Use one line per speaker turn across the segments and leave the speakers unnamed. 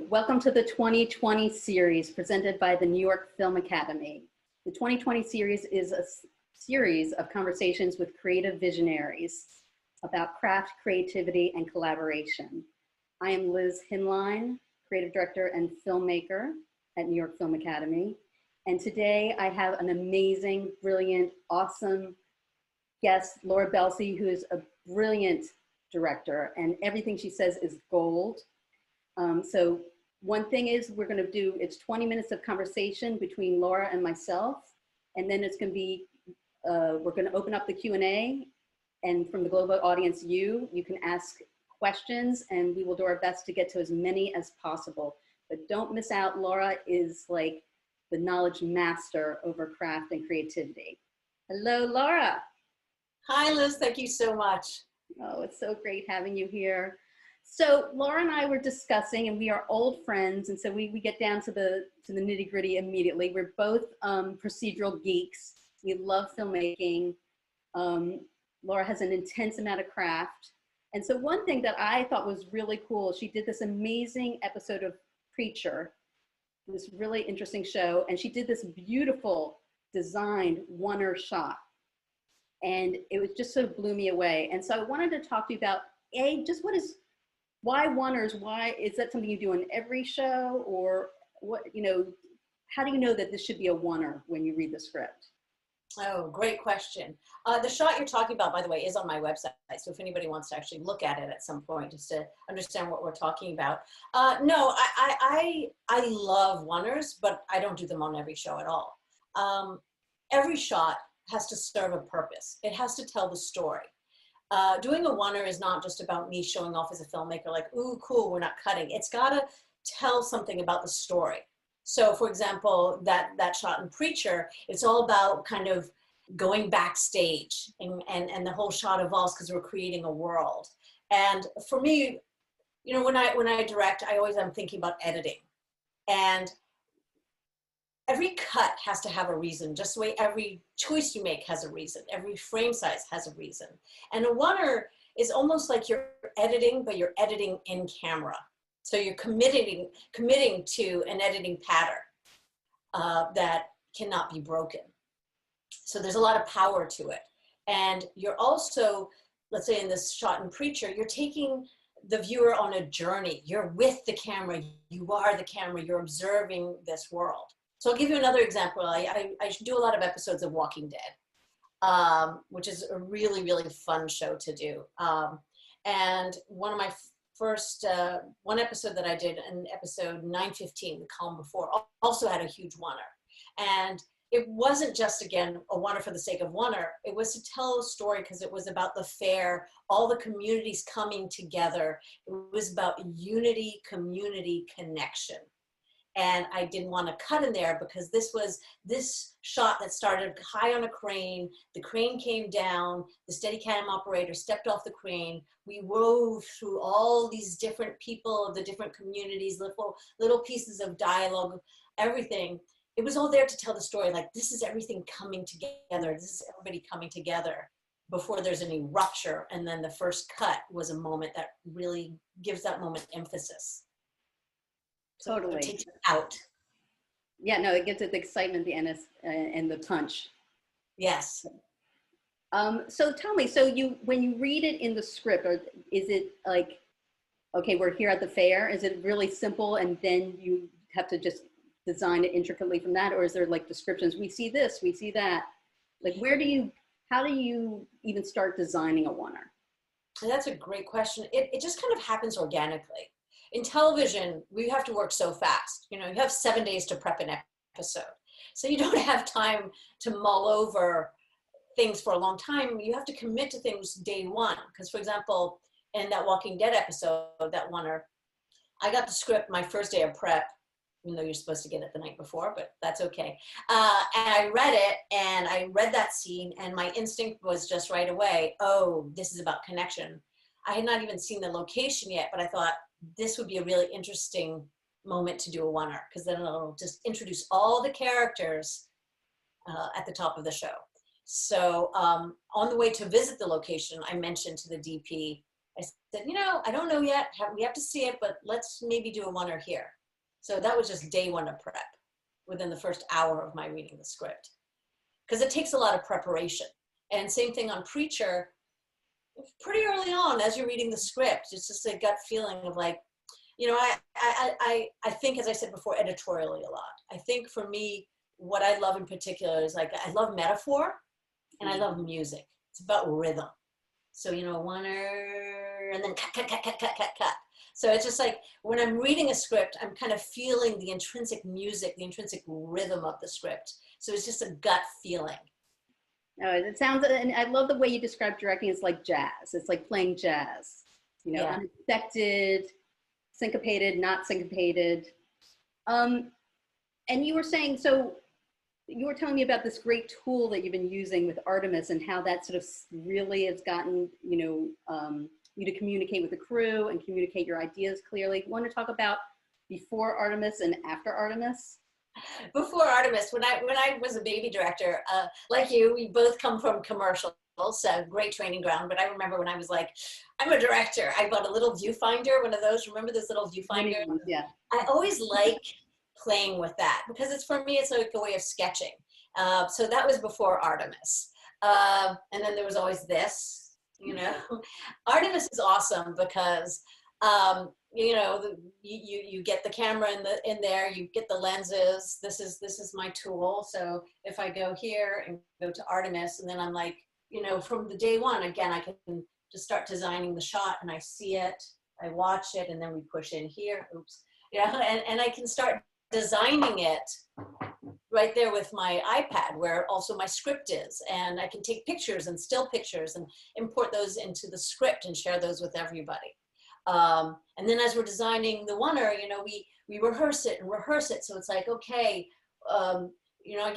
Welcome to the 2020 series presented by the New York Film Academy. The 2020 series is a series of conversations with creative visionaries about craft, creativity, and collaboration. I am Liz Hinlein, creative director and filmmaker at New York Film Academy. And today I have an amazing, brilliant, awesome guest, Laura Belsey, who is a brilliant director, and everything she says is gold. So one thing is we're going to do, it's 20 minutes of conversation between Laura and myself, and then it's going to be, we're going to open up the Q&A, and from the global audience, you can ask questions, and we will do our best to get to as many as possible. But don't miss out, Laura is like the knowledge master over craft and creativity. Hello, Laura.
Hi, Liz, thank you so much.
Oh, it's so great having you here. So Laura and I were discussing, and we are old friends, and so we get down to the nitty gritty immediately. We're both procedural geeks. We love filmmaking. Laura has an intense amount of craft. And so one thing that I thought was really cool, she did this amazing episode of Preacher, this really interesting show, and she did this beautiful designed one-er shot. And it was just sort of blew me away. And so I wanted to talk to you about, just why one-ers? Why is that something you do in every show, or what, how do you know that this should be a one-er when you read the script?
Oh, great question. The shot you're talking about, by the way, is on my website. So if anybody wants to actually look at it at some point, just to understand what we're talking about. No, I love one-ers, but I don't do them on every show at all. Every shot has to serve a purpose. It has to tell the story. Doing a one-er is not just about me showing off as a filmmaker, like, ooh, cool, we're not cutting. It's gotta tell something about the story. So for example, that shot in Preacher, it's all about kind of going backstage, and the whole shot evolves because we're creating a world. And for me, when I direct, I always am thinking about editing. And every cut has to have a reason, just the way every choice you make has a reason. Every frame size has a reason. And a one-er is almost like you're editing, but you're editing in camera. So you're committing to an editing pattern that cannot be broken. So there's a lot of power to it. And you're also, let's say in this shot in Preacher, you're taking the viewer on a journey. You're with the camera, you are the camera, you're observing this world. So I'll give you another example. I do a lot of episodes of Walking Dead, which is a really, really fun show to do. And one of my first, one episode that I did, in episode 915, the calm before, also had a huge one-er. And it wasn't just, again, a one-er for the sake of one-er. It was to tell a story because it was about the fair, all the communities coming together. It was about unity, community, connection. And I didn't want to cut in there because this shot that started high on a crane, the crane came down, the Steadicam operator stepped off the crane, we wove through all these different people of the different communities, little pieces of dialogue, everything. It was all there to tell the story, like this is everything coming together, this is everybody coming together before there's any rupture. And then the first cut was a moment that really gives that moment emphasis. So
Totally.
it takes it out.
Yeah, no, it gives it the excitement, the and the punch.
Yes.
So tell me, so when you read it in the script, or is it like, okay, we're here at the fair? Is it really simple, and then you have to just design it intricately from that, or is there like descriptions? We see this, we see that. Like, how do you even start designing a one-er?
That's a great question. It just kind of happens organically. In television, we have to work so fast. You have 7 days to prep an episode. So you don't have time to mull over things for a long time. You have to commit to things day one. Because for example, in that Walking Dead episode, that one-er, I got the script my first day of prep, even though you're supposed to get it the night before, but that's okay. And I read it, and I read that scene, and my instinct was just right away, oh, this is about connection. I had not even seen the location yet, but I thought, this would be a really interesting moment to do a one-er, because then it'll just introduce all the characters at the top of the show. So on the way to visit the location, I mentioned to the DP, I said, I don't know yet, we have to see it, but let's maybe do a one-er here. So that was just day one of prep within the first hour of my reading the script. Because it takes a lot of preparation. And same thing on Preacher, pretty early on as you're reading the script, it's just a gut feeling of like, you know, I think, as I said before, editorially a lot. I think for me, what I love in particular is like, I love metaphor and I love music. It's about rhythm. So, you know, and then cut. So it's just like, when I'm reading a script, I'm kind of feeling the intrinsic music, the intrinsic rhythm of the script. So it's just a gut feeling.
No, it sounds, and I love the way you describe directing. It's like jazz. It's like playing jazz, you know,
Yeah.
unexpected, syncopated, not syncopated. And you were saying, so you were telling me about this great tool that you've been using with Artemis and how that sort of really has gotten, you know, you to communicate with the crew and communicate your ideas clearly. You want to talk about before Artemis and after Artemis?
Before Artemis, when I was a baby director, like you, we both come from commercials, so great training ground. But I remember when I was like, I'm a director, I bought a little viewfinder, one of those. Remember those little viewfinders?
Yeah.
I always like playing with that because it's, for me, it's like a way of sketching. So that was before Artemis. And then there was always this, you know. Artemis is awesome because you know, you get the camera in there, you get the lenses. This is my tool. So if I go here and go to Artemis, and then I'm like, you know, from the day one, again, I can just start designing the shot, and I see it, I watch it, and then we push in here. Oops, yeah, and I can start designing it right there with my iPad, where also my script is, and I can take pictures and still pictures and import those into the script and share those with everybody. And then as we're designing the oneer, you know, we rehearse it. So it's like, okay, you know,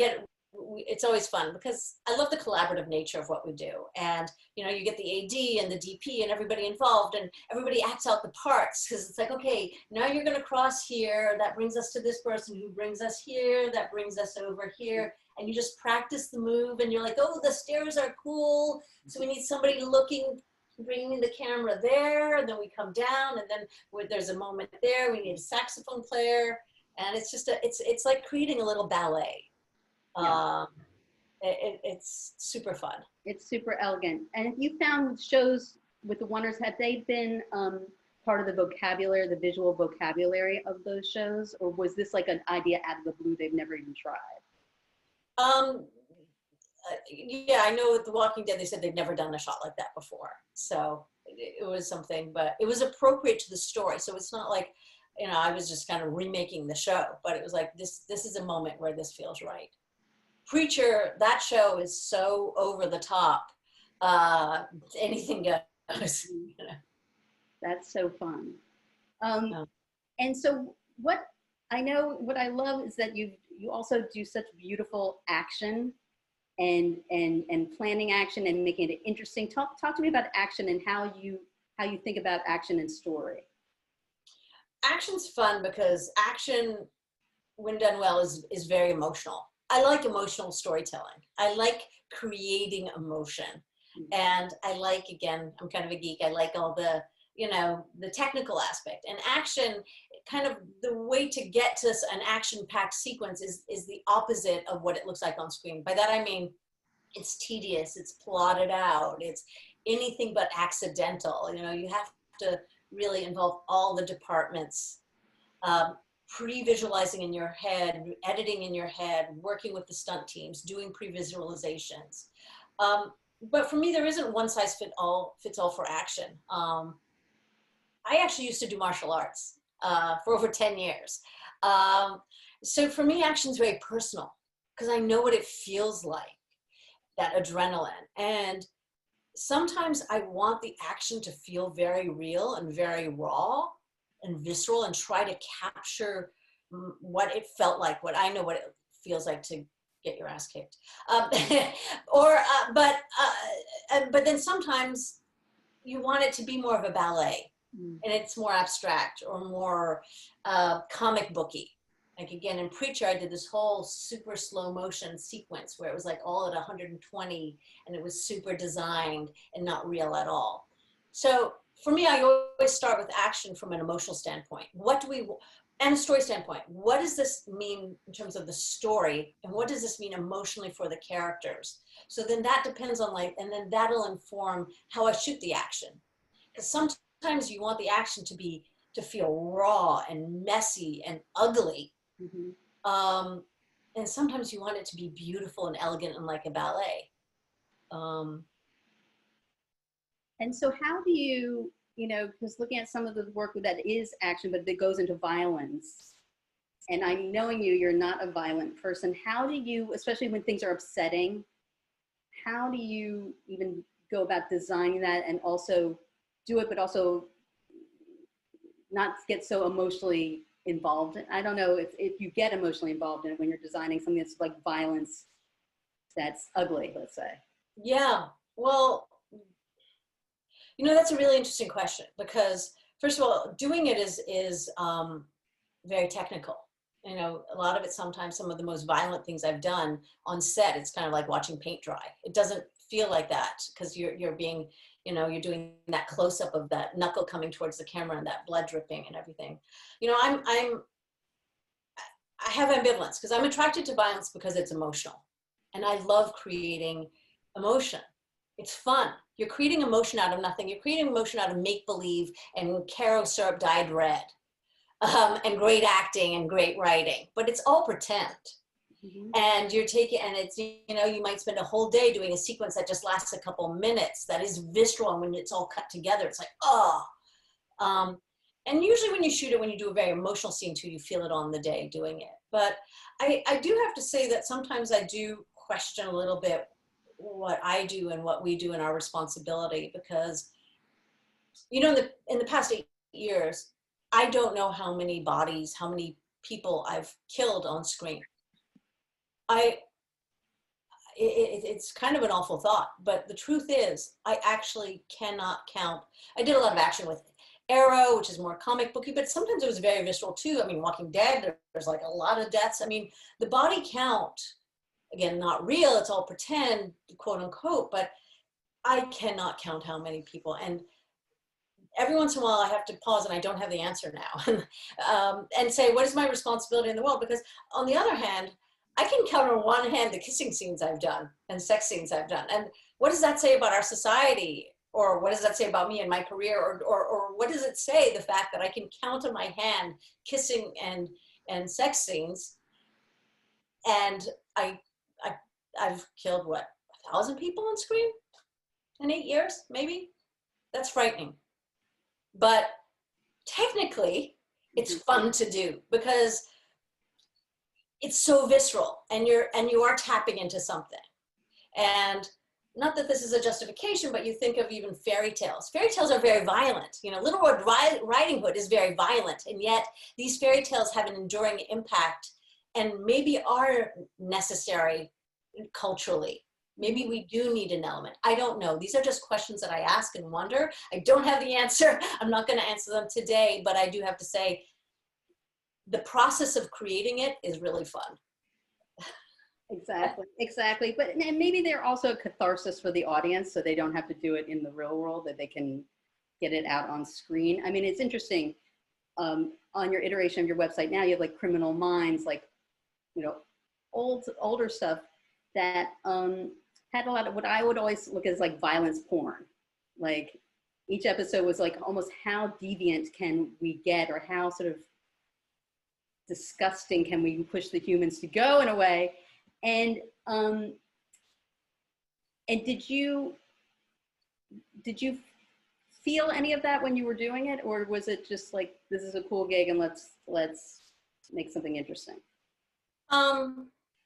it's always fun because I love the collaborative nature of what we do. And, you know, you get the AD and the DP and everybody involved, and everybody acts out the parts, because it's like, okay, now you're going to cross here. That brings us to this person who brings us here. That brings us over here. And you just practice the move, and you're like, oh, the stairs are cool. So we need somebody bringing the camera there, and then we come down, and then there's a moment there, we need a saxophone player, and it's just it's like creating a little ballet.
Yeah.
It's super fun.
It's super elegant. And if you found shows with the oneers, have they been part of the vocabulary, the visual vocabulary of those shows, or was this like an idea out of the blue they've never even tried?
Yeah, I know with The Walking Dead, they said they'd never done a shot like that before. So it was something, but it was appropriate to the story. So it's not like, you know, I was just kind of remaking the show, but it was like, this is a moment where this feels right. Preacher, that show is so over the top. Anything goes. You know?
That's so fun. And so what I love is that you also do such beautiful action and planning action and making it interesting. Talk to me about action and how you think about action and story.
Action's fun because action, when done well, is very emotional. I like emotional storytelling. I like creating emotion. And I like, again, I'm kind of a geek. I like all the, you know, the technical aspect. And action, kind of the way to get to an action-packed sequence is the opposite of what it looks like on screen. By that I mean, it's tedious, it's plotted out, it's anything but accidental. You know, you have to really involve all the departments, pre-visualizing in your head, editing in your head, working with the stunt teams, doing pre-visualizations. But for me, there isn't one size fits all for action. I actually used to do martial arts for over 10 years. So for me, action is very personal because I know what it feels like, that adrenaline. And sometimes I want the action to feel very real and very raw and visceral, and try to capture what it felt like, what I know what it feels like to get your ass kicked. But then sometimes you want it to be more of a ballet, and it's more abstract or more comic booky. Like again, in Preacher, I did this whole super slow motion sequence where it was like all at 120, and it was super designed and not real at all. So for me, I always start with action from an emotional standpoint. and a story standpoint. What does this mean in terms of the story? And what does this mean emotionally for the characters? So then that depends on like, and then that'll inform how I shoot the action. Because sometimes you want the action to feel raw and messy and ugly. And sometimes you want it to be beautiful and elegant and like a ballet.
And so how do you, because looking at some of the work that is action, but that goes into violence, and I'm knowing you're not a violent person, how do you, especially when things are upsetting, how do you even go about designing that and also do it, but also not get so emotionally involved? I don't know if you get emotionally involved in it when you're designing something that's like violence that's ugly, let's say.
Yeah, well, that's a really interesting question, because first of all, doing it is very technical. A lot of it, sometimes some of the most violent things I've done on set, it's kind of like watching paint dry. It doesn't feel like that because you're being, you're doing that close up of that knuckle coming towards the camera and that blood dripping and everything. I have ambivalence because I'm attracted to violence because it's emotional, and I love creating emotion. It's fun. You're creating emotion out of nothing. You're creating emotion out of make-believe and Caro syrup dyed red, and great acting and great writing, but it's all pretend. And you're taking, and it's, you might spend a whole day doing a sequence that just lasts a couple minutes, that is visceral, and when it's all cut together, it's like, oh. And usually when you shoot it, when you do a very emotional scene too, you feel it on the day doing it. But I do have to say that sometimes I do question a little bit what I do and what we do in our responsibility, because, in the past 8 years, I don't know how many bodies, how many people I've killed on screen. It's kind of an awful thought, but the truth is, I actually cannot count. I did a lot of action with Arrow, which is more comic booky, but sometimes it was very visceral too. I mean, Walking Dead, there's like a lot of deaths. I mean, the body count, again, not real, it's all pretend, quote unquote, but I cannot count how many people. And every once in a while I have to pause, and I don't have the answer now, and say, what is my responsibility in the world? Because on the other hand, I can count on one hand the kissing scenes I've done and sex scenes I've done. And what does that say about our society? Or what does that say about me and my career? Or what does it say, the fact that I can count on my hand kissing and sex scenes, and I've killed, what, 1,000 people on screen in 8 years, maybe? That's frightening. But technically, it's fun to do because it's so visceral, and you are tapping into something. And not that this is a justification, but you think of even fairy tales. Fairy tales are very violent. Little Red Riding Hood is very violent, and yet these fairy tales have an enduring impact and maybe are necessary culturally. Maybe we do need an element. I don't know. These are just questions that I ask and wonder. I don't have the answer. I'm not going to answer them today, but I do have to say the process of creating it is really fun.
Exactly. But and maybe they're also a catharsis for the audience, so they don't have to do it in the real world, that they can get it out on screen. I mean, it's interesting. On your iteration of your website now, you have like Criminal Minds, like, older stuff that had a lot of what I would always look at as like violence porn. Like each episode was like almost how deviant can we get, or how sort of disgusting can we push the humans to go in a way. And did you feel any of that when you were doing it, or was it just like, this is a cool gig and let's make something interesting?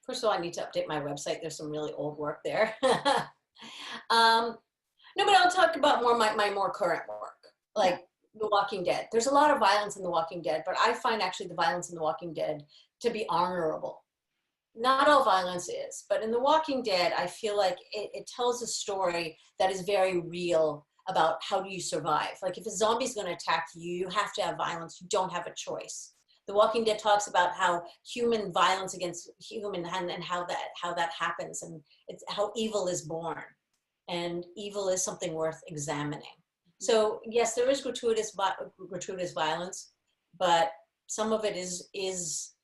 First of all, I need to update my website. There's some really old work there. No, but I'll talk about more my more current work, like The Walking Dead. There's a lot of violence in The Walking Dead, but I find actually the violence in The Walking Dead to be honorable. Not all violence is, but in The Walking Dead, I feel like it tells a story that is very real about how do you survive. Like if a zombie's going to attack you, you have to have violence. You don't have a choice. The Walking Dead talks about how human violence against human and how that happens, and it's how evil is born, and evil is something worth examining. So yes, there is gratuitous violence, but some of it is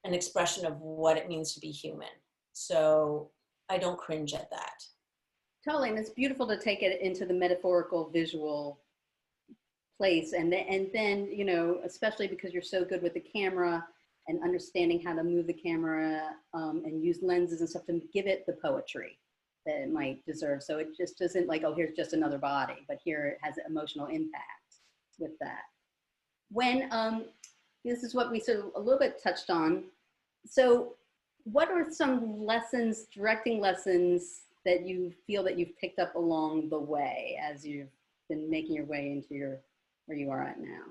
an expression of what it means to be human. So I don't cringe at that.
Totally, and it's beautiful to take it into the metaphorical visual place, and then you know, especially because you're so good with the camera and understanding how to move the camera and use lenses and stuff to give it the poetry that it might deserve. So it just isn't like, oh, here's just another body, but here it has an emotional impact with that. When this is what we sort of a little bit touched on. So what are some lessons, directing lessons, that you feel that you've picked up along the way as you've been making your way into where you are at now?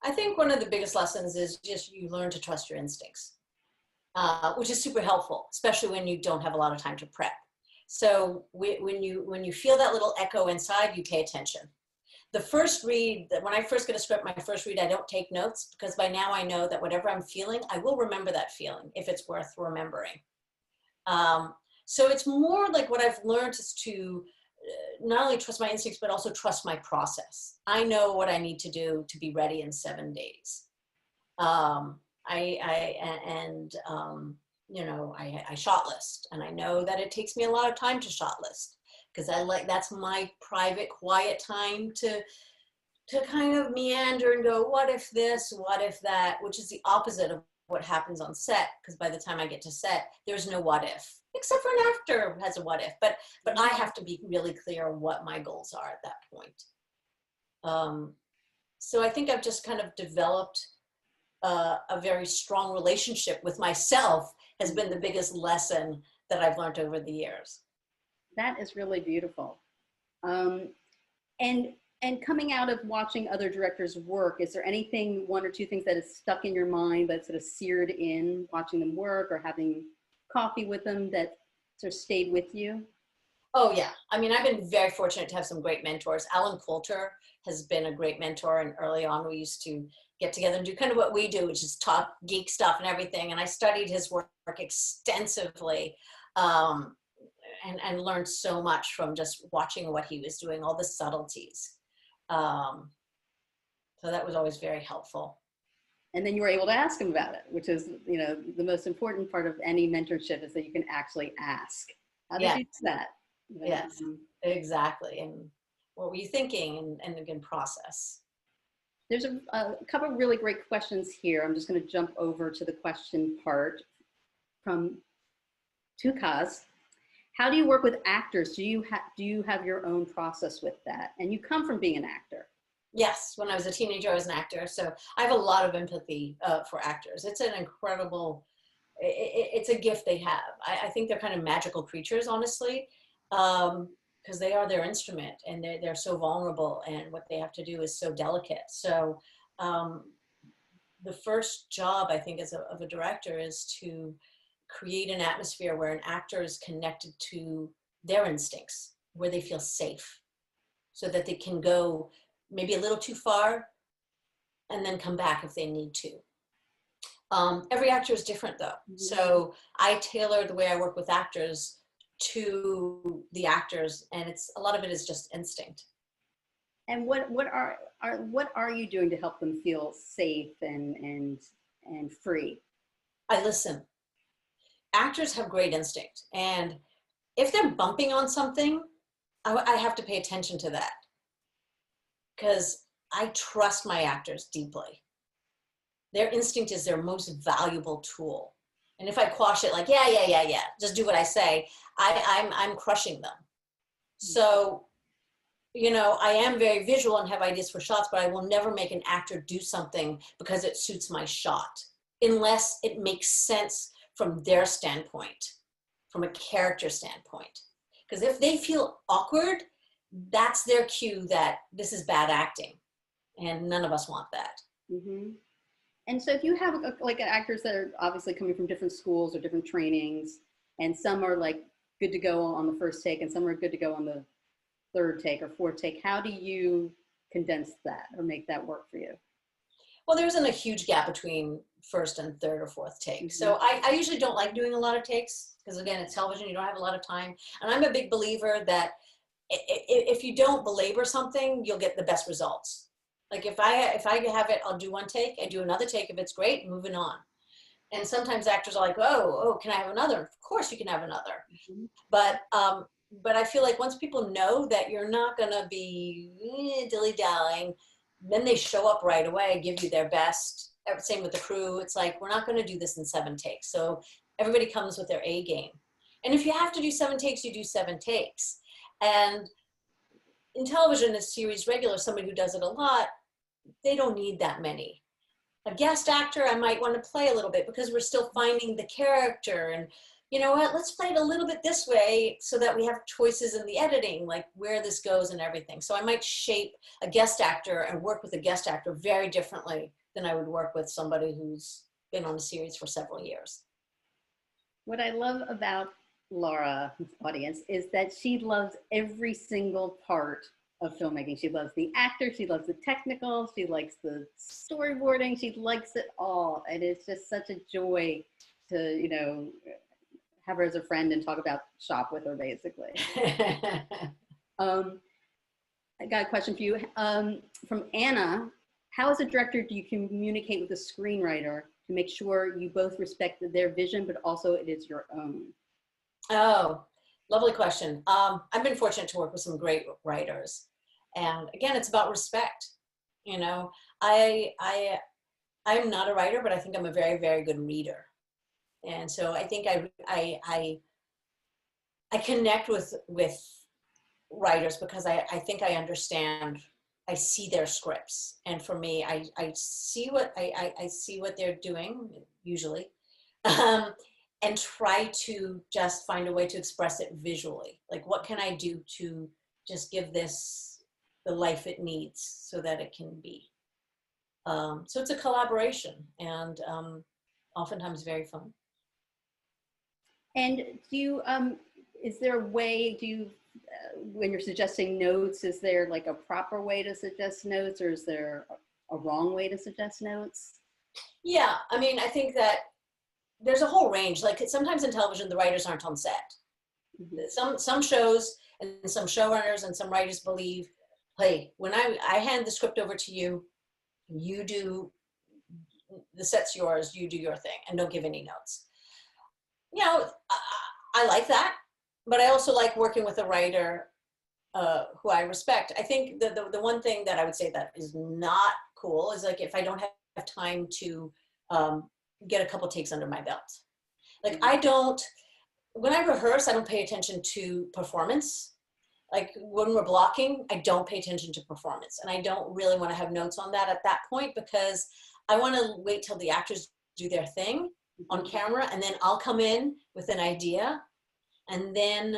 I think one of the biggest lessons is just you learn to trust your instincts, which is super helpful, especially when you don't have a lot of time to prep. So when you feel that little echo inside, you pay attention. The first read, when I first get a script, my first read, I don't take notes, because by now I know that whatever I'm feeling, I will remember that feeling if it's worth remembering. So it's more like what I've learned is to not only trust my instincts, but also trust my process. I know what I need to do to be ready in 7 days. You know, I shot list, and I know that it takes me a lot of time to shot list, because that's my private, quiet time to kind of meander and go, what if this, what if that, which is the opposite of what happens on set, because by the time I get to set, there's no what if, except for an actor has a what if, but I have to be really clear on what my goals are at that point. So I think I've just kind of developed a very strong relationship with myself has been the biggest lesson that I've learned over the years.
That is really beautiful. And coming out of watching other directors work, is there anything, one or two things that is stuck in your mind that sort of seared in watching them work or having coffee with them that sort of stayed with you?
Oh yeah, I mean, I've been very fortunate to have some great mentors. Alan Coulter has been a great mentor, and early on we used to get together and do kind of what we do, which is talk geek stuff and everything. And I studied his work extensively and learned so much from just watching what he was doing, all the subtleties. So that was always very helpful.
And then you were able to ask him about it, which is, you know, the most important part of any mentorship is that you can actually ask. How did you do that?
Yes, exactly. And what were you thinking? And again, process.
There's a couple of really great questions here. I'm just going to jump over to the question part from Tukaz. How do you work with actors? Do you have your own process with that? And you come from being an actor.
Yes, when I was a teenager, I was an actor. So I have a lot of empathy for actors. It's an incredible, it's a gift they have. I think they're kind of magical creatures, honestly, because they are their instrument, and they're so vulnerable, and what they have to do is so delicate. So the first job, I think, of a director is to create an atmosphere where an actor is connected to their instincts, where they feel safe, so that they can go maybe a little too far and then come back if they need to. Every actor is different though. Mm-hmm. So I tailor the way I work with actors to the actors, and a lot of it is just instinct.
And what are you doing to help them feel safe and free?
I listen. Actors have great instinct, and if they're bumping on something, I have to pay attention to that, because I trust my actors deeply. Their instinct is their most valuable tool. And if I quash it like, yeah, just do what I say, I'm crushing them. So, you know, I am very visual and have ideas for shots, but I will never make an actor do something because it suits my shot, unless it makes sense from their standpoint, from a character standpoint. Because if they feel awkward, that's their cue that this is bad acting, and none of us want that.
Mm-hmm. And so if you have like actors that are obviously coming from different schools or different trainings, and some are like good to go on the first take and some are good to go on the third take or fourth take, how do you condense that or make that work for you?
Well, there isn't a huge gap between first and third or fourth take. Mm-hmm. So I usually don't like doing a lot of takes, because again, it's television, you don't have a lot of time. And I'm a big believer that if you don't belabor something, you'll get the best results. Like if I have it, I'll do one take, I do another take. If it's great, moving on. And sometimes actors are like, oh, can I have another? Of course you can have another.
Mhm.
But I feel like once people know that you're not gonna be dilly-dallying, then they show up right away, give you their best. Same with the crew. It's like, we're not gonna do this in 7 takes. So everybody comes with their A game. And if you have to do 7 takes, you do 7 takes. And in television, a series regular, somebody who does it a lot, they don't need that many. A guest actor, I might want to play a little bit because we're still finding the character, and you know what, let's play it a little bit this way so that we have choices in the editing, like where this goes and everything. So I might shape a guest actor and work with a guest actor very differently than I would work with somebody who's been on a series for several years.
What I love about Laura's audience is that she loves every single part of filmmaking. She loves the actor, she loves the technical, she likes the storyboarding, she likes it all. And it's just such a joy to, you know, have her as a friend and talk about shop with her, basically. I got a question for you from Anna. How as a director do you communicate with a screenwriter to make sure you both respect their vision, but also it is your own?
Oh, lovely question. I've been fortunate to work with some great writers. And again, it's about respect. You know, I'm not a writer, but I think I'm a very, very good reader. And so I think I connect with writers because I think I understand, I see their scripts. And for me, I see what I see what they're doing usually. And try to just find a way to express it visually. Like, what can I do to just give this the life it needs so that it can be. So it's a collaboration, and oftentimes very fun.
And do you, is there a way, do you, when you're suggesting notes, is there like a proper way to suggest notes, or is there a wrong way to suggest notes?
Yeah, I mean, I think that there's a whole range. Like sometimes in television, the writers aren't on set. Mm-hmm. Some shows and some showrunners and some writers believe, hey, when I hand the script over to you, you do, the set's yours, you do your thing, and don't give any notes. You know, I like that, but I also like working with a writer who I respect. I think the one thing that I would say that is not cool is like if I don't have time to get a couple takes under my belt. Like I don't, when I rehearse, I don't pay attention to performance. Like when we're blocking, I don't pay attention to performance. And I don't really want to have notes on that at that point because I want to wait till the actors do their thing on camera, and then I'll come in with an idea. And then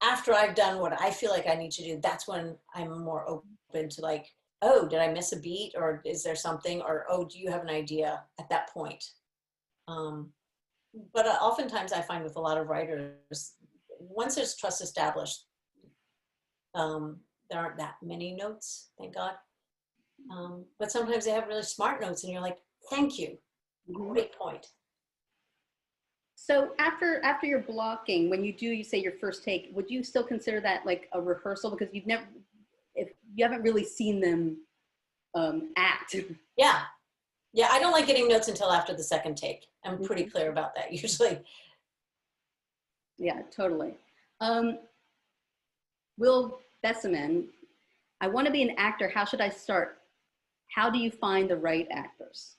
after I've done what I feel like I need to do, that's when I'm more open to like, oh, did I miss a beat, or is there something, or oh, do you have an idea at that point? But oftentimes I find with a lot of writers, once there's trust established, there aren't that many notes, thank God. But sometimes they have really smart notes and you're like, thank you, great point.
So after your blocking, when you say your first take, would you still consider that like a rehearsal, because if you haven't really seen them act?
Yeah, I don't like getting notes until after the second take. I'm pretty clear about that usually.
Yeah, totally. Will Besseman, I want to be an actor. How should I start? How do you find the right actors?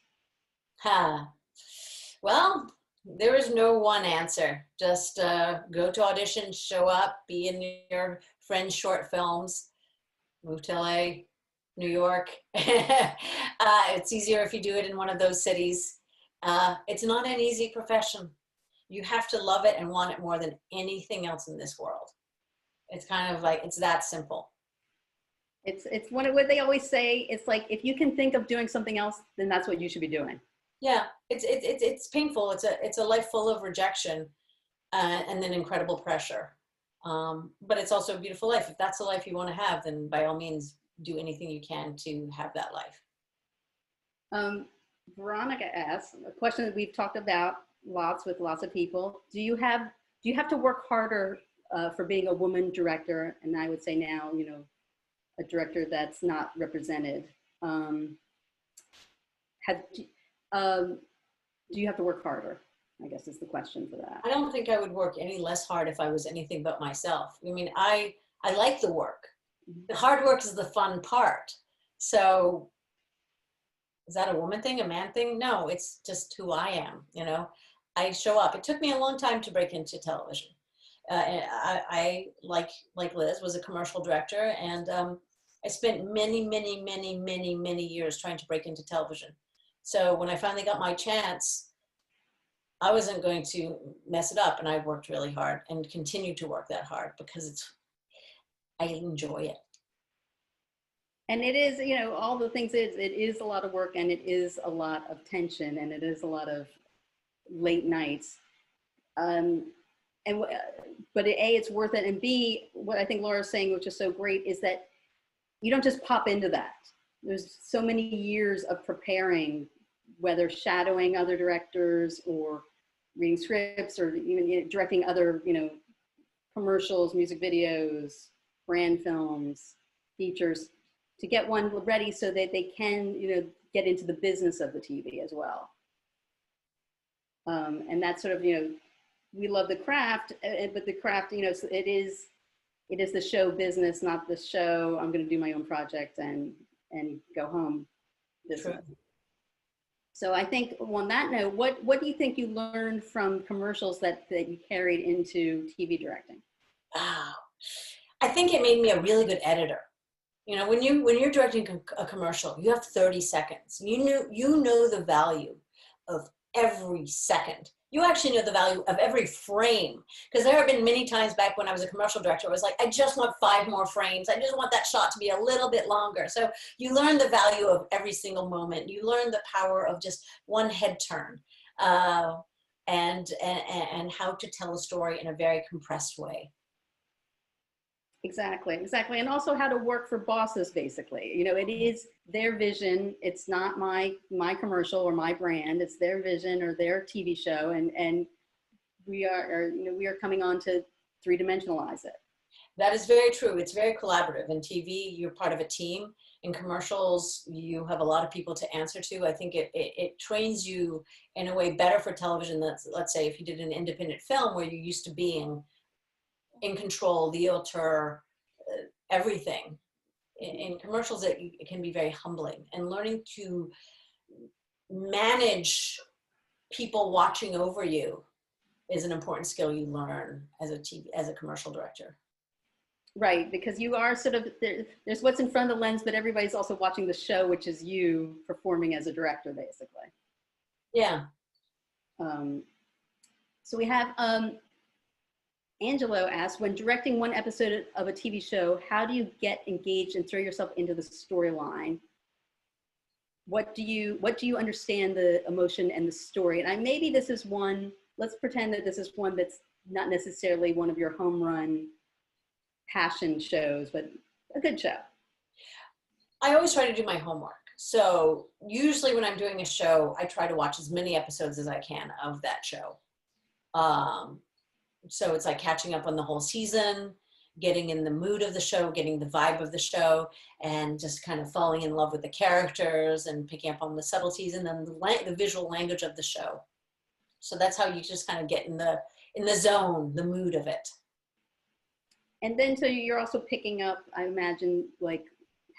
Well, there is no one answer. Just go to auditions, show up, be in your friends' short films, move to LA, New York. It's easier if you do it in one of those cities. It's not an easy profession. You have to love it and want it more than anything else in this world. It's kind of like, it's that simple.
It's one of what they always say. It's like, if you can think of doing something else, then that's what you should be doing.
Yeah, it's painful. It's a life full of rejection and then incredible pressure. But it's also a beautiful life. If that's the life you want to have, then by all means, do anything you can to have that life.
Veronica asks a question that we've talked about lots with lots of people. Do you have to work harder for being a woman director? And I would say now, you know, a director that's not represented? Do you have to work harder? I guess is the question for that.
I don't think I would work any less hard if I was anything but myself. I mean, I like the work. The hard work is the fun part. So is that a woman thing, a man thing? No, it's just who I am, you know. I show up. It took me a long time to break into television. And I like Liz, was a commercial director, and I spent many years trying to break into television. So when I finally got my chance, I wasn't going to mess it up, and I worked really hard and continue to work that hard because I enjoy it.
And it is, you know, all the things, it is a lot of work, and it is a lot of tension, and it is a lot of late nights. But A, it's worth it. And B, what I think Laura's saying, which is so great, is that you don't just pop into that. There's so many years of preparing, whether shadowing other directors or reading scripts or even, you know, directing other, you know, commercials, music videos, brand films, features, to get one ready so that they can, you know, get into the business of the TV as well. And that's sort of, you know, we love the craft, but the craft, you know, it is the show business, not the show, I'm going to do my own project and go home business. True. So I think on that note, what do you think you learned from commercials that you carried into TV directing?
Wow. I think it made me a really good editor. You know, when you're directing a commercial, you have 30 seconds. You know the value of every second. You actually know the value of every frame. Because there have been many times back when I was a commercial director, I was like, I just want 5 more frames. I just want that shot to be a little bit longer. So you learn the value of every single moment. You learn the power of just one head turn, and how to tell a story in a very compressed way.
Exactly. And also how to work for bosses, basically. You know, it is their vision. It's not my commercial or my brand. It's their vision or their TV show. And we are coming on to 3-dimensionalize it.
That is very true. It's very collaborative. In TV, you're part of a team. In commercials, you have a lot of people to answer to. I think it trains you in a way better for television. Let's say if you did an independent film where you're used to being in control, the auteur, everything. In commercials, it can be very humbling, and learning to manage people watching over you is an important skill you learn as a commercial director.
Right, because you are sort of, there's what's in front of the lens, but everybody's also watching the show, which is you performing as a director, basically.
Yeah.
So we have, Angelo asked, when directing one episode of a TV show, how do you get engaged and throw yourself into the storyline? What do you understand the emotion and the story? And maybe this is one, let's pretend that this is one that's not necessarily one of your home run passion shows, but a good show.
I always try to do my homework. So usually when I'm doing a show, I try to watch as many episodes as I can of that show. So it's like catching up on the whole season, getting in the mood of the show, getting the vibe of the show, and just kind of falling in love with the characters and picking up on the subtleties and then the visual language of the show. So that's how you just kind of get in the zone, the mood of it.
And then so you're also picking up, I imagine, like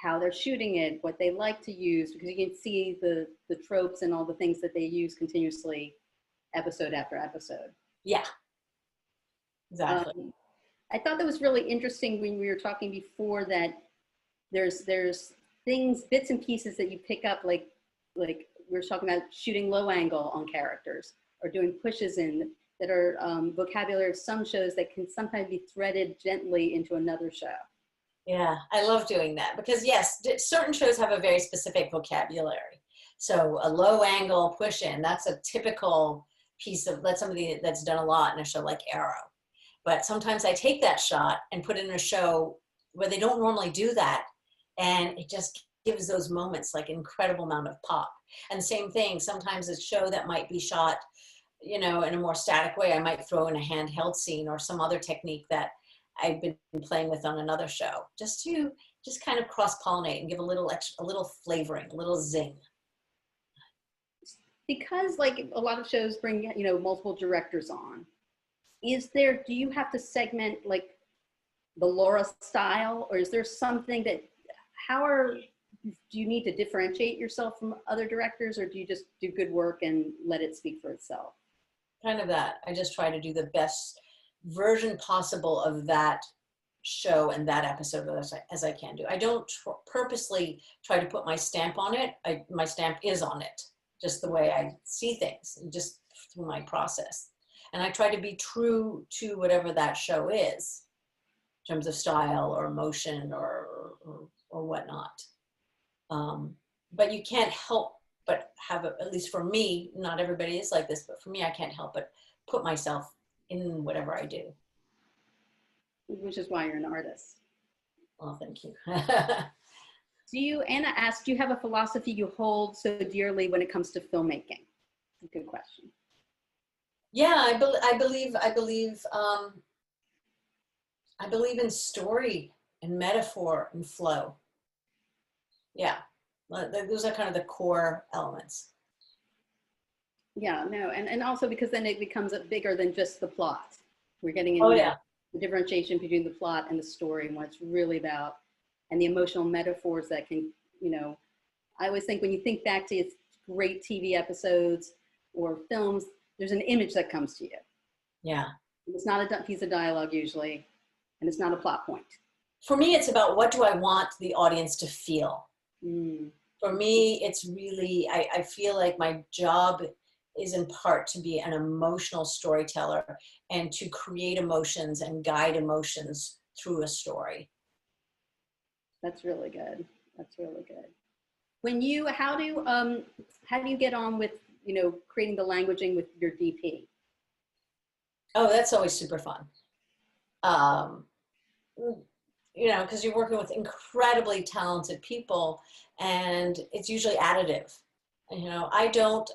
how they're shooting it, what they like to use, because you can see the tropes and all the things that they use continuously, episode after episode.
Yeah. Exactly.
I thought that was really interesting when we were talking before that there's things, bits and pieces that you pick up, like we were talking about shooting low angle on characters or doing pushes in that are vocabulary of some shows that can sometimes be threaded gently into another show.
Yeah, I love doing that because yes, certain shows have a very specific vocabulary. So a low angle push in, that's a typical piece of, that's something that's done a lot in a show like Arrow. But sometimes I take that shot and put it in a show where they don't normally do that. And it just gives those moments like incredible amount of pop. And same thing, sometimes a show that might be shot, you know, in a more static way, I might throw in a handheld scene or some other technique that I've been playing with on another show, just to just kind of cross-pollinate and give a little extra, a little flavoring, a little zing.
Because like a lot of shows bring, you know, multiple directors on, do you have to segment like the Laura style, or is there something that, do you need to differentiate yourself from other directors, or do you just do good work and let it speak for itself?
Kind of that. I just try to do the best version possible of that show and that episode as I can do. I don't purposely try to put my stamp on it. My stamp is on it, just the way I see things, just through my process. And I try to be true to whatever that show is, in terms of style or emotion or whatnot. But you can't help but have, at least for me, not everybody is like this, but for me, I can't help but put myself in whatever I do.
Which is why you're an artist.
Well, thank you.
Anna asked, do you have a philosophy you hold so dearly when it comes to filmmaking? Good question.
Yeah, I believe in story and metaphor and flow. Yeah, those are kind of the core elements.
Yeah, no, and also because then it becomes bigger than just the plot. We're getting into the differentiation between the plot and the story and what it's really about, and the emotional metaphors that can, you know, I always think when you think back to great TV episodes or films, there's an image that comes to you.
Yeah.
It's not a piece of dialogue usually, and it's not a plot point.
For me, it's about what do I want the audience to feel. For me, it's really, I feel like my job is in part to be an emotional storyteller and to create emotions and guide emotions through a story.
That's really good. That's really good. How do you get on with, you know, creating the languaging with your DP?
Oh, that's always super fun. You know, because you're working with incredibly talented people, and it's usually additive. And, you know, I don't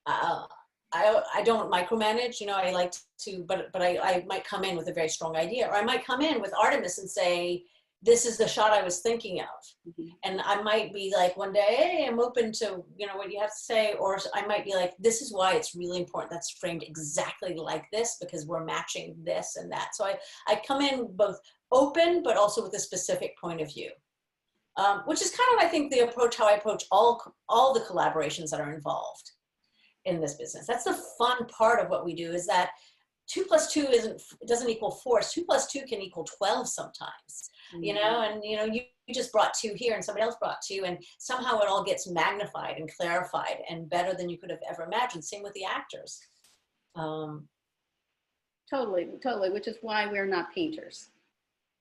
micromanage. You know, I like to, but I might come in with a very strong idea, or I might come in with Artemis and say, this is the shot I was thinking of. And I might be like one day, hey, I'm open to, you know, what you have to say. Or I might be like, this is why it's really important that's framed exactly like this, because we're matching this and that. So I come in both open, but also with a specific point of view, which is kind of, I think, how I approach all the collaborations that are involved in this business. That's the fun part of what we do, is that 2 + 2 doesn't equal 4. 2 + 2 can equal 12 sometimes. You know, and you know, you just brought 2 here and somebody else brought 2, and somehow it all gets magnified and clarified and better than you could have ever imagined. Same with the actors.
Totally, which is why we're not painters.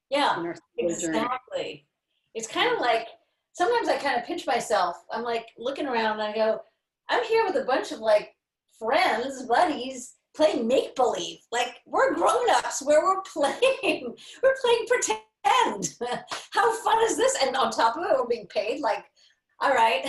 Yeah, exactly. It's kind of like, sometimes I kind of pinch myself. I'm like looking around and I go, I'm here with a bunch of like friends, buddies, playing make-believe. Like, we're grown-ups where we're playing pretend. How fun is this? And on top of it, we're being paid. Like, all right.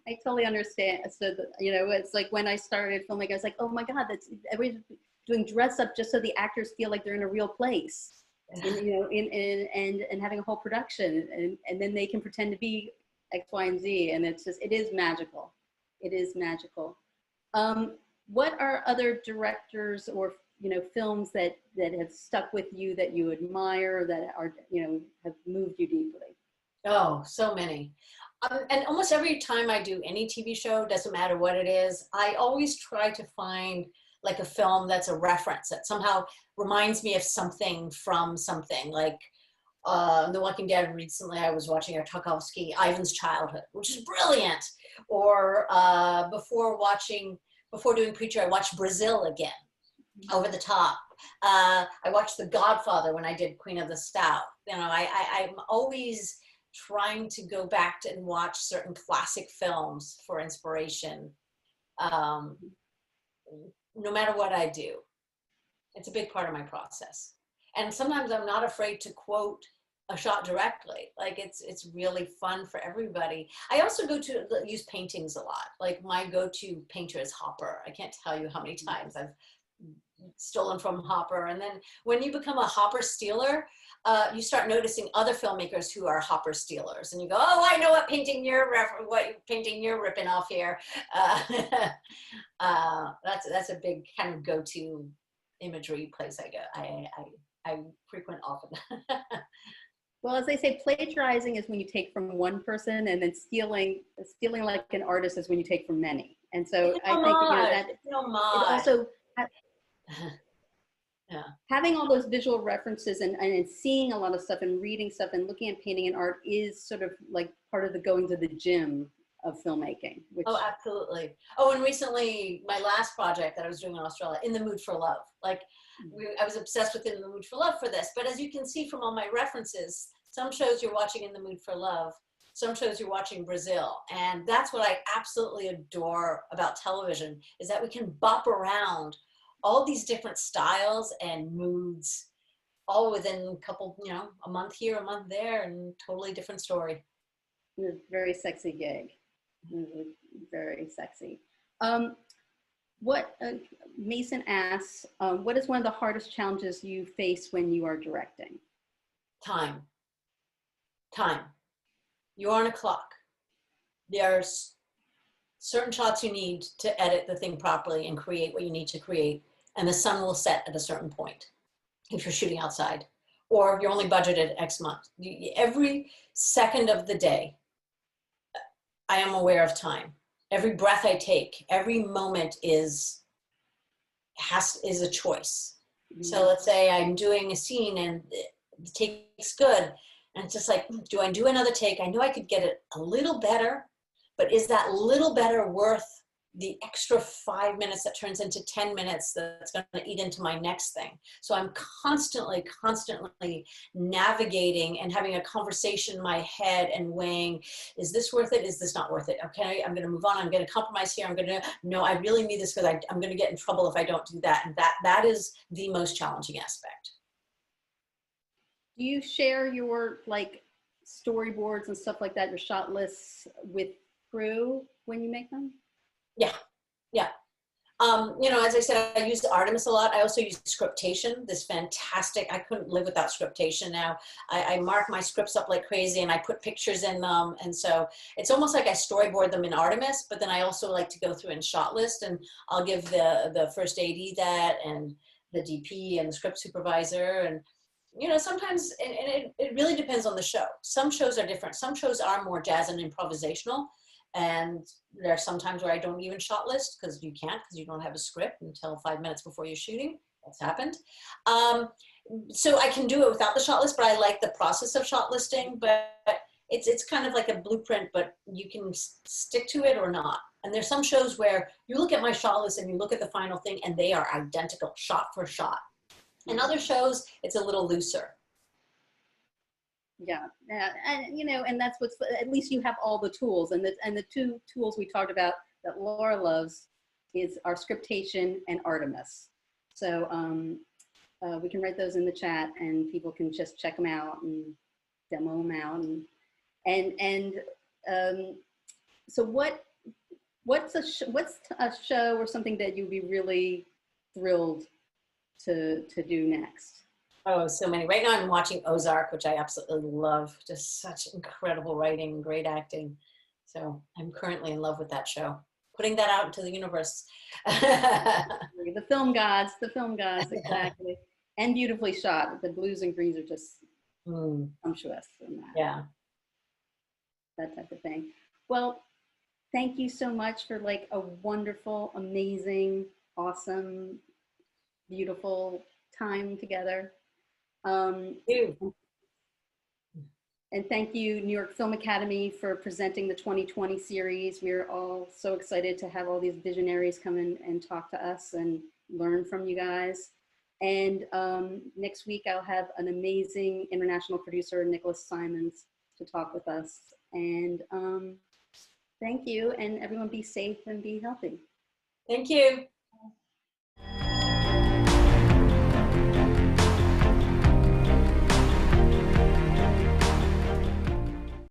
I totally understand. So, you know, it's like when I started filming, I was like, oh my God, everybody's doing dress up just so the actors feel like they're in a real place. And, you know, and having a whole production, and then they can pretend to be X, Y, and Z. And it is magical. It is magical. What are other directors or, you know, films that have stuck with you that you admire, that are, you know, have moved you deeply?
Oh, so many. And almost every time I do any TV show, doesn't matter what it is, I always try to find like a film that's a reference that somehow reminds me of something from something. Like The Walking Dead, recently I was watching a Tarkovsky, Ivan's Childhood, which is brilliant. Or before doing Preacher, I watched Brazil again. Over the top. I watched The Godfather when I did Queen of the South. You know, I'm always trying to go back and watch certain classic films for inspiration, no matter what I do. It's a big part of my process. And sometimes I'm not afraid to quote a shot directly. Like, it's really fun for everybody. I also use paintings a lot. Like, my go-to painter is Hopper. I can't tell you how many times I've stolen from Hopper. And then when you become a Hopper stealer, you start noticing other filmmakers who are Hopper stealers, and you go, "Oh, I know what painting you're ripping off here." That's a big kind of go-to imagery place I frequent often.
Well, as they say, plagiarizing is when you take from one person, and then stealing like an artist is when you take from many. And so I think that it also
yeah.
having all those visual references and seeing a lot of stuff and reading stuff and looking at painting and art is sort of like part of the going to the gym of filmmaking.
Oh, absolutely. Oh, and recently, my last project that I was doing in Australia, In the Mood for Love. Like, I was obsessed with In the Mood for Love for this. But as you can see from all my references, some shows you're watching In the Mood for Love, some shows you're watching Brazil. And that's what I absolutely adore about television, is that we can bop around all these different styles and moods, all within a couple, a month here, a month there, and totally different story.
It's a very sexy gig. Very sexy. Mason asks, what is one of the hardest challenges you face when you are directing?
Time. You're on a clock. There's certain shots you need to edit the thing properly and create what you need to create, and the sun will set at a certain point if you're shooting outside, or you're only budgeted X month. Every second of the day, I am aware of time. Every breath I take, every moment is a choice. Mm-hmm. So let's say I'm doing a scene and the take's good, and it's just like, do I do another take? I know I could get it a little better, but is that little better worth the extra 5 minutes that turns into 10 minutes that's going to eat into my next thing? So I'm constantly navigating and having a conversation in my head and weighing, is this worth it? Is this not worth it? Okay, I'm going to move on. I'm going to compromise here. No, I really need this because I'm going to get in trouble if I don't do that. And that is the most challenging aspect.
Do you share your storyboards and stuff like that, your shot lists with crew when you make them?
Yeah. As I said, I use Artemis a lot. I also use Scriptation, this fantastic, I couldn't live without Scriptation now. I mark my scripts up like crazy and I put pictures in them. And so it's almost like I storyboard them in Artemis, but then I also like to go through and shot list, and I'll give the first AD that, and the DP and the script supervisor. And, sometimes, and it really depends on the show. Some shows are different. Some shows are more jazz and improvisational. And there are some times where I don't even shot list because you can't, because you don't have a script until 5 minutes before you're shooting. That's happened. So I can do it without the shot list, but I like the process of shot listing. But it's kind of like a blueprint, but you can stick to it or not. And there's some shows where you look at my shot list and you look at the final thing and they are identical, shot for shot. And other shows, it's a little looser.
Yeah, and that's what's, at least you have all the tools, and the two tools we talked about that Laura loves is our Scriptation and Artemis. So we can write those in the chat, and people can just check them out and demo them out. So what's a show or something that you'd be really thrilled to do next?
Oh, so many. Right now I'm watching Ozark, which I absolutely love. Just such incredible writing, great acting. So I'm currently in love with that show. Putting that out into the universe.
The film gods, exactly. And beautifully shot. The blues and greens are just sumptuous.
Yeah.
That type of thing. Well, thank you so much for a wonderful, amazing, awesome, beautiful time together. And thank you, New York Film Academy, for presenting the 2020 series. We're all so excited to have all these visionaries come in and talk to us and learn from you guys. And next week, I'll have an amazing international producer, Nicholas Simons, to talk with us. And thank you, and everyone be safe and be healthy.
Thank you.